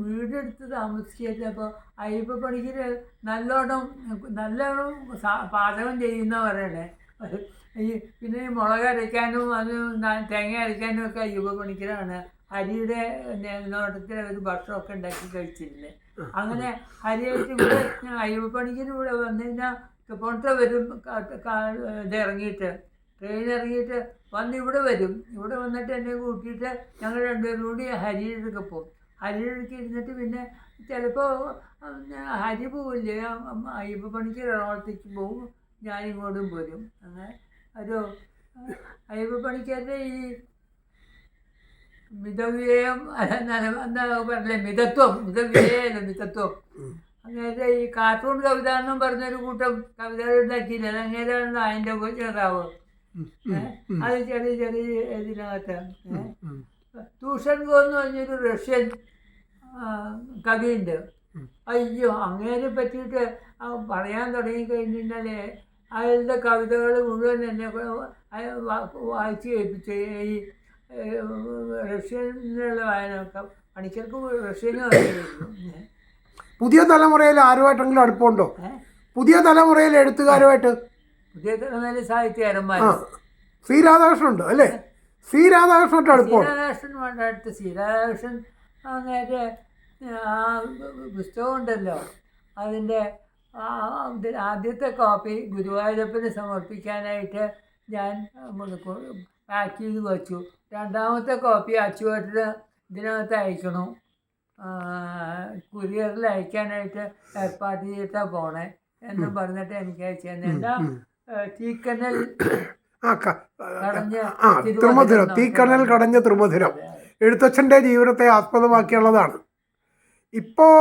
വീടെടുത്ത് താമസിച്ചപ്പോൾ അയ്യപ്പ പണിക്കർ നല്ലോണം പാചകം ചെയ്യുന്ന പറയണേ. പിന്നെ ഈ മുളക് അരയ്ക്കാനും അത് തേങ്ങ അരയ്ക്കാനും ഒക്കെ അയ്യപ്പ പണിക്കരാണ് ഹരിയുടെ നോട്ടത്തിൽ ഒരു ഭക്ഷണമൊക്കെ ഉണ്ടാക്കി കഴിച്ചിരുന്നത്. അങ്ങനെ ഹരിയായിട്ട് ഇവിടെ അയ്യപ്പ പണിക്കർ ഇവിടെ വന്നു കഴിഞ്ഞാൽ തൃപ്പൂണിത്തുറ വരും. ഇറങ്ങിയിട്ട് ട്രെയിൻ ഇറങ്ങിയിട്ട് വന്ന് ഇവിടെ വരും. ഇവിടെ വന്നിട്ട് എന്നെ കൂട്ടിയിട്ട് ഞങ്ങൾ രണ്ടുപേരും കൂടി ഹരിയുടെ അടുക്ക പോകും. ഹരിയുടെ അടുക്ക ഇരുന്നിട്ട് പിന്നെ ചിലപ്പോൾ ഹരി പോവില്ലേ, അയ്യപ്പ പണിക്കർ എറണാകുളത്തേക്ക് പോകും, ഞാനിങ്ങോട്ടും പോരും. അങ്ങനെ ഒരു അയ്യപ്പ പണിക്കരുടെ ഈ മിതവ്യയം എന്താ പറഞ്ഞില്ലേ, മിതത്വം. അങ്ങനെ ഈ കാർട്ടൂൺ കവിത എന്നും പറഞ്ഞൊരു കൂട്ടം കവിതകൾ ഉണ്ടാക്കിയില്ല, അങ്ങനെയാണ് അതിൻ്റെ ചെറാവ്. അത് ചെറിയ ഇതിനകത്ത് തൂഷൻകോ എന്ന് പറഞ്ഞൊരു റഷ്യൻ കവിയുണ്ട്. അയ്യോ, അങ്ങനെ പറ്റിയിട്ട് പറയാൻ തുടങ്ങിക്കഴിഞ്ഞാൽ അയാളുടെ കവിതകൾ മുഴുവൻ എന്നെ വായിച്ച് കേൾപ്പിച്ച് ഈ റഷ്യനിലുള്ള വായനൊക്കെ പണിക്കർക്ക് റഷ്യനും അറിയായിരുന്നു. പുതിയ തലമുറയിൽ ആരുമായിട്ടെങ്കിലും അടുപ്പമുണ്ടോ? പുതിയ തലമുറയിൽ എഴുത്തുകാരുമായിട്ട്? പുതിയ തലമുറയിൽ സാഹിത്യകാരന്മാർ ശ്രീ രാധാകൃഷ്ണൻ ഉണ്ട് അല്ലേ? സി രാധാകൃഷ്ണൻ ഇപ്പോൾ രാധാകൃഷ്ണൻ വേണ്ട അടുത്ത് സി രാധാകൃഷ്ണൻ അങ്ങേരെ ആ പുസ്തകം ഉണ്ടല്ലോ അതിൻ്റെ ആദ്യത്തെ കോപ്പി ഗുരുവായൂരപ്പന് സമർപ്പിക്കാനായിട്ട് ഞാൻ പാക്ക് ചെയ്ത് വച്ചു. രണ്ടാമത്തെ കോപ്പി അച്ചുവേട്ടന് ഇതിനകത്ത് അയക്കണം, കുരിയറിൽ അയക്കാനായിട്ട് ഏർപ്പാട് ചെയ്തിട്ടാണ് പോണേ എന്ന് പറഞ്ഞിട്ട് എനിക്ക് അയച്ചു തന്നെ. എന്താ തീക്കനൽ ത്രിമധുരം, തീക്കനൽ കടഞ്ഞ ത്രിമധുരം എഴുത്തച്ഛൻ്റെ ജീവിതത്തെ ആസ്പദമാക്കിയുള്ളതാണ്. ഇപ്പോൾ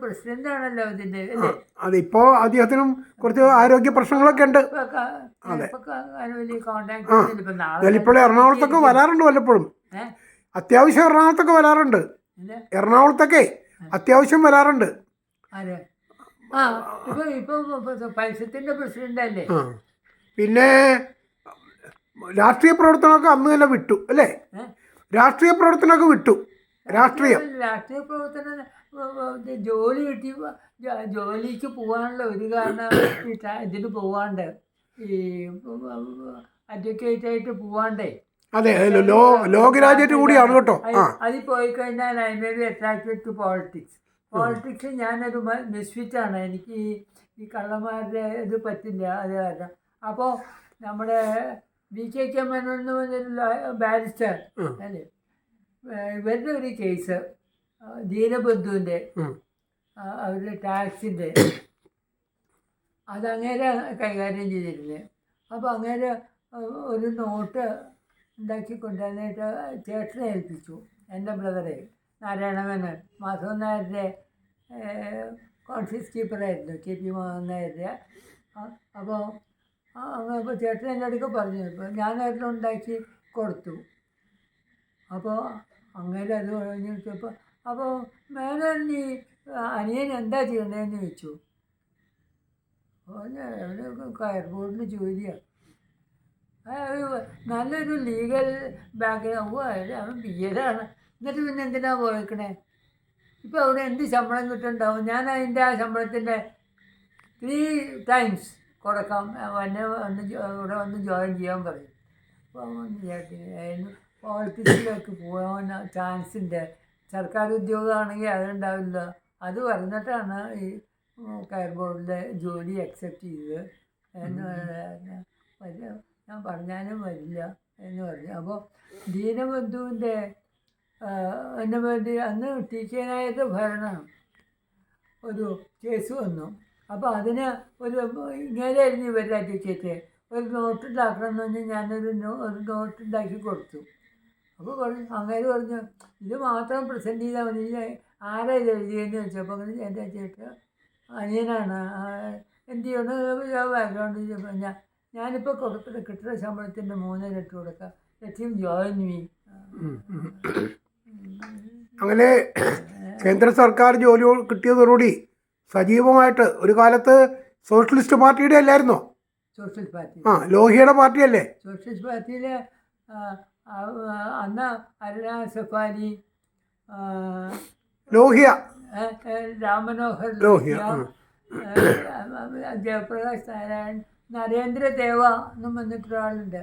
പ്രസിഡന്റാണല്ലോ ഇതിൻ്റെ. അതിപ്പോ അദ്ദേഹത്തിനും കുറച്ച് ആരോഗ്യ പ്രശ്നങ്ങളൊക്കെ ഉണ്ട്. ഇപ്പോൾ എറണാകുളത്തൊക്കെ വരാറുണ്ട് വല്ലപ്പോഴും, അത്യാവശ്യം എറണാകുളത്തൊക്കെ വരാറുണ്ട്. എറണാകുളത്തൊക്കെ അത്യാവശ്യം വരാറുണ്ട്. പൈസത്തിന്റെ പ്രസിഡന്റ് അല്ലേ. പിന്നെ രാഷ്ട്രീയ പ്രവർത്തനമൊക്കെ അന്ന് തന്നെ വിട്ടു അല്ലേ? രാഷ്ട്രീയ പ്രവർത്തനമൊക്കെ വിട്ടു. രാഷ്ട്രീയ പ്രവർത്തനം ജോലി കിട്ടി, ജോലിക്ക് പോകാനുള്ള ഒരു കാരണം ഇതിന് പോവാണ്ട്, ഈ അഡ്വക്കേറ്റായിട്ട് പോവാണ്ടേ. അതെ, ലോ ഗ്രാജുവേറ്റ് കൂടിയാണ് കേട്ടോ. അതിൽ പോയി കഴിഞ്ഞാൽ I may be attracted to politics. Politics ഞാനൊരു മിസ്ഫിറ്റാണ്. എനിക്ക് ഈ കള്ളന്മാരുടെ ഇത് പറ്റില്ല, അത് കാരണം. അപ്പോൾ നമ്മുടെ BK മേനോൻ എന്ന് പറഞ്ഞൊരു ബാരിസ്റ്റർ അല്ലേ, ഇവരുടെ ഒരു കേസ് ദീനബന്ധുവിൻ്റെ അവരുടെ ടാക്സിൻ്റെ അതങ്ങേരെ കൈകാര്യം ചെയ്തിരുന്നത്. അപ്പോൾ അങ്ങേരെ ഒരു നോട്ട് ഉണ്ടാക്കി കൊണ്ടുവന്നിട്ട് ചേട്ടനെ ഏൽപ്പിച്ചു, എൻ്റെ ബ്രദറെ നാരായണ മേനോൻ, മാധവൻ നായരുടെ കോൺഫിസ് കീപ്പറായിരുന്നു, KP മാധവൻ നായരുടെ. അപ്പോൾ അപ്പോൾ ചേട്ടൻ എൻ്റെ അടുക്ക പറഞ്ഞു, ഇപ്പോൾ ഞാനായിരുന്നു ഉണ്ടാക്കി കൊടുത്തു. അപ്പോൾ അങ്ങനെ അത് കഴിഞ്ഞപ്പോൾ അപ്പോൾ മേനോൻ ഈ അനിയൻ എന്താ ചെയ്യേണ്ടതെന്ന് ചോദിച്ചു. അവന് കയർ ബോർഡിന് ജോലിയാണ്, നല്ലൊരു ലീഗൽ ബാക്ക്ഗ്രൗണ്ട്, അവൻ BA ആണ്. എന്നിട്ട് പിന്നെ എന്തിനാണ് പോയേക്കണേ? ഇപ്പോൾ അവിടെ എന്ത് ശമ്പളം കിട്ടുന്നുണ്ടാവും? ഞാൻ അതിൻ്റെ ആ ശമ്പളത്തിൻ്റെ 3 times കൊടുക്കാം, ഇവിടെ വന്ന് ജോയിൻ ചെയ്യാൻ പറയും. അപ്പോൾ പോളിറ്റിക്സിലേക്ക് പോകാൻ ചാൻസ് ഉണ്ട്, സർക്കാർ ഉദ്യോഗമാണെങ്കിൽ അതുണ്ടാവില്ല. അത് പറഞ്ഞിട്ടാണ് ഈ കയർ ബോർഡിലെ ജോലി അക്സെപ്റ്റ് ചെയ്തത് എന്ന് ഞാൻ പറഞ്ഞാലും വരില്ല എന്ന് പറഞ്ഞു. അപ്പോൾ ദീനബന്ധുവിൻ്റെ എന്നെ വേണ്ടി അന്ന് TK നായരുടെ ഭരണം ഒരു കേസ് വന്നു. അപ്പോൾ അതിന് ഇങ്ങനെയായിരുന്നു ഇവരുടെ അഡ്വക്കേറ്റ്, ഒരു നോട്ട് ഉണ്ടാക്കണമെന്ന് പറഞ്ഞാൽ ഞാനൊരു നോട്ട് ഉണ്ടാക്കി കൊടുത്തു. അപ്പോൾ അങ്ങനെ പറഞ്ഞു, ഇത് മാത്രം പ്രസൻറ്റ് ചെയ്താൽ മതി, ആരാ ഇത് എഴുതിയെന്ന് ചോദിച്ചപ്പോൾ അങ്ങനെ എൻ്റെ ചേട്ടൻ അനിയനാണ്, എന്ത് ചെയ്യണം ബാക്ക്ഗ്രൗണ്ട് ചോദിച്ചപ്പോൾ ഞാനിപ്പോൾ കിട്ടുന്ന ശമ്പളത്തിൻ്റെ 3 ഇരട്ടി കൊടുക്കാം, ലെറ്റ് ജോയിൻ മീ. അങ്ങനെ കേന്ദ്ര സർക്കാർ ജോലി കിട്ടിയതോടുകൂടി സജീവമായിട്ട് ഒരു കാലത്ത് സോഷ്യലിസ്റ്റ് പാർട്ടിയുടെ അല്ലായിരുന്നോ? സോഷ്യലിസ്റ്റ് പാർട്ടി, ലോഹിയുടെ പാർട്ടിയല്ലേ? സോഷ്യലിസ്റ്റ് പാർട്ടിയിൽ അന്ന് അരുണ സഫാരി, ലോഹിയ, രാമനോഹർ ലോഹിയ, ജയപ്രകാശ് നാരായൺ, നരേന്ദ്രദേവ എന്നും വന്നിട്ടൊരാളുണ്ട്.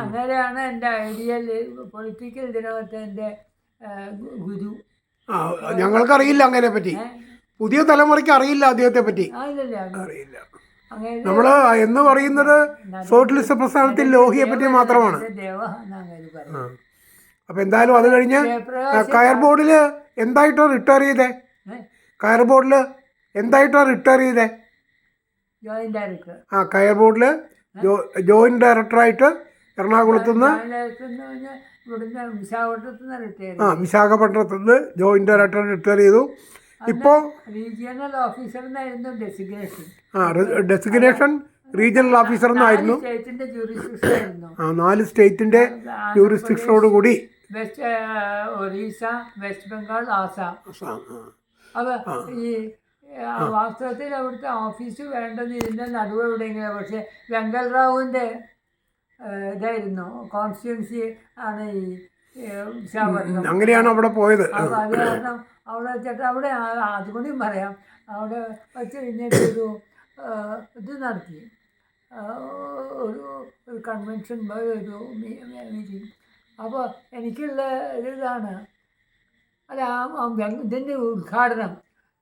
അങ്ങനെയാണ് എൻ്റെ ഐഡിയൽ പൊളിറ്റിക്കൽ ഇതിനകത്ത് എൻ്റെ ഗുരു. ഞങ്ങൾക്കറിയില്ല അങ്ങനെ പറ്റി, പുതിയ തലമുറയ്ക്ക് അറിയില്ല അദ്ദേഹത്തെ പറ്റി, അറിയില്ല. നമ്മൾ എന്ന് പറയുന്നത് സോഷ്യലിസ്റ്റ് പ്രസ്ഥാനത്തിൽ ലോഹിയെ പറ്റി മാത്രമാണ്. അപ്പം എന്തായാലും അത് കഴിഞ്ഞ് കയർ ബോർഡിൽ എന്തായിട്ടോ റിട്ടയർ ചെയ്തേ? കയർ ബോർഡിൽ എന്തായിട്ടോ റിട്ടയർ ചെയ്തേ? കയർ ബോർഡിൽ ജോയിന്റ് ഡയറക്ടറായിട്ട് എറണാകുളത്ത് നിന്ന്, വിശാഖപട്ടണത്ത് നിന്ന് ജോയിന്റ് ഡയറക്ടർ റിട്ടയർ ചെയ്തു. ഇപ്പോൾ റീജിയണൽ ഓഫീസർ എന്നായിരുന്നു ഡെസിഗ്നേഷൻ. ഡെസിഗ്നേഷൻ റീജിയണൽ ഓഫീസർ എന്നായിരുന്നു. 4 സ്റ്റേറ്റിൻ്റെ ജൂറിസ്ഡിക്ഷനോട് കൂടി വെസ്റ്റ് ഒറീസ, വെസ്റ്റ് ബംഗാൾ, ആസാം. അപ്പോൾ ഈ വാസ്തവത്തിൽ അവിടുത്തെ ഓഫീസ് വേണ്ടത് ഇതിൻ്റെ നടുവ് എവിടെയെങ്കിലും, പക്ഷേ വെങ്കൽ റാവുവിൻ്റെ ഇതായിരുന്നു കോൺസ്റ്റിറ്റ്യുവൻസി ആണ് ഈ വിശാഖപട്ടണം. അങ്ങനെയാണ് അവിടെ പോയത്. അപ്പോൾ അത് കാരണം അവിടെ വെച്ചിട്ട് അവിടെ അതുകൊണ്ടും പറയാം, അവിടെ വെച്ച് കഴിഞ്ഞിട്ടൊരു ഇത് നടത്തി, ഒരു കൺവെൻഷൻ ഒരു മീറ്റിംഗ്. അപ്പോൾ എനിക്കുള്ള ഇതാണ്, അല്ല ഇതിൻ്റെ ഉദ്ഘാടനം,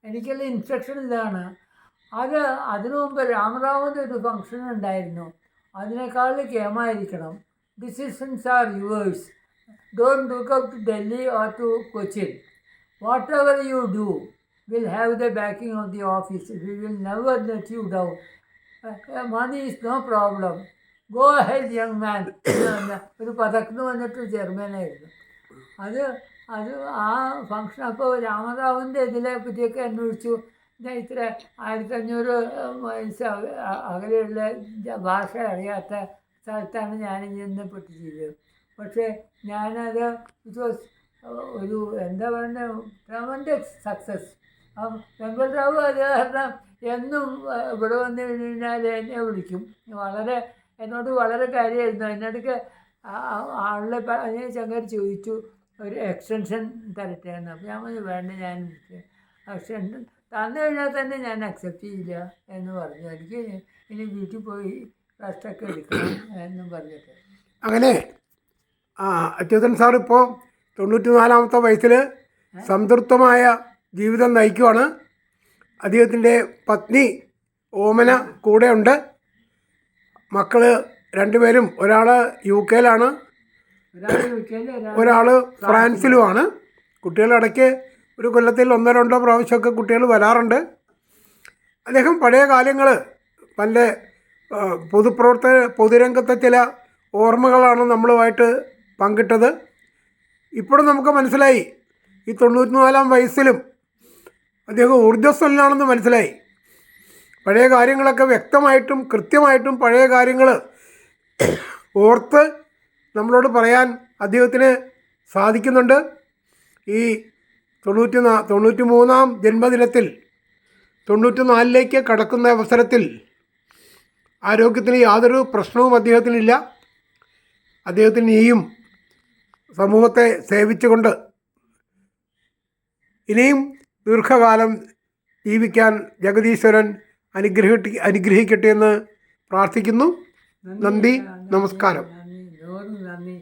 എനിക്കുള്ള ഇൻസ്ട്രക്ഷൻ ഇതാണ്. അതിനു മുമ്പ് രാമറാവുവിൻ്റെ ഒരു ഫംഗ്ഷൻ ഉണ്ടായിരുന്നു, അതിനേക്കാൾ കേമായിരിക്കണം. Decisions are yours. Don't look up to Delhi or to Cochin. Whatever you do will have the backing of the office. We will never let you down. Money is no problem. Go head young man. ഒരു പതക്കം വന്നിട്ട് ജർമ്മനായിരുന്നു. അത് ആ function. അപ്പോൾ രാമറാവുവിൻ്റെ ഇതിനെ പറ്റിയൊക്കെ അന്വേഷിച്ചു. ഞാൻ ഇത്ര 1500 മൈൽസ് അകലെയുള്ള ഭാഷ അറിയാത്ത സ്ഥലത്താണ് ഞാൻ ഇന്ന് പെട്ട് ചെയ്തത്. പക്ഷേ ഞാനത് ഇറ്റ് വാസ് ഒരു എന്താ പറയുക, ട്രമൻഡസ് സക്സസ്. വെങ്കട്ടറാവു അത് കാരണം എന്നും ഇവിടെ വന്നു കഴിഞ്ഞാൽ എന്നെ വിളിക്കും. എന്നോട് വളരെ കാര്യമായിരുന്നു. അതിനിടയ്ക്ക് ആളുടെ അതിനെ ചങ്ങാതി ചോദിച്ചു ഒരു എക്സ്റ്റൻഷൻ തരട്ടെ എന്ന്. അപ്പോൾ ഞാൻ പറഞ്ഞു വേണ്ട, ഞാൻ എക്സ്റ്റൻഷൻ തന്നു കഴിഞ്ഞാൽ തന്നെ ഞാൻ അക്സെപ്റ്റ് ചെയ്യില്ല എന്ന് പറഞ്ഞു. എനിക്ക് ഇനി വീട്ടിൽ പോയി റെസ്റ്റൊക്കെ എടുക്കണം എന്നും പറഞ്ഞിട്ട്. അങ്ങനെ അച്യുതൻ സാർ ഇപ്പോൾ 94-ാമത്തെ വയസ്സിൽ സംതൃപ്തമായ ജീവിതം നയിക്കുവാണ്. അദ്ദേഹത്തിൻ്റെ പത്നി ഓമന കൂടെയുണ്ട്. മക്കൾ 2 പേരും, ഒരാൾ UK യിലാണ്, ഒരാൾ ഫ്രാൻസിലുമാണ്. കുട്ടികളിടയ്ക്ക് ഒരു കൊല്ലത്തിൽ 1-2 പ്രാവശ്യമൊക്കെ കുട്ടികൾ വരാറുണ്ട്. അദ്ദേഹം പഴയ കാലങ്ങൾ തൻ്റെ പൊതുരംഗത്തെ ചില ഓർമ്മകളാണ് നമ്മളുമായിട്ട് പങ്കിട്ടത്. ഇപ്പോഴും നമുക്ക് മനസ്സിലായി ഈ 94-ാം വയസ്സിലും അദ്ദേഹം ഊർജ്ജസ്വലനാണെന്ന് മനസ്സിലായി. പഴയ കാര്യങ്ങളൊക്കെ വ്യക്തമായിട്ടും കൃത്യമായിട്ടും പഴയ കാര്യങ്ങൾ ഓർത്ത് നമ്മളോട് പറയാൻ അദ്ദേഹത്തിന് സാധിക്കുന്നുണ്ട്. ഈ 93-ാം ജന്മദിനത്തിൽ 94ലേക്ക് കടക്കുന്ന അവസരത്തിൽ ആരോഗ്യത്തിന് യാതൊരു പ്രശ്നവും അദ്ദേഹത്തിനില്ല. അദ്ദേഹത്തിന് ഇനിയും സമൂഹത്തെ സേവിച്ചുകൊണ്ട് ഇനിയും ദീർഘകാലം ജീവിക്കാൻ ജഗദീശ്വരൻ അനുഗ്രഹിക്കട്ടെ എന്ന് പ്രാർത്ഥിക്കുന്നു. നന്ദി, നമസ്കാരം. നന്ദി.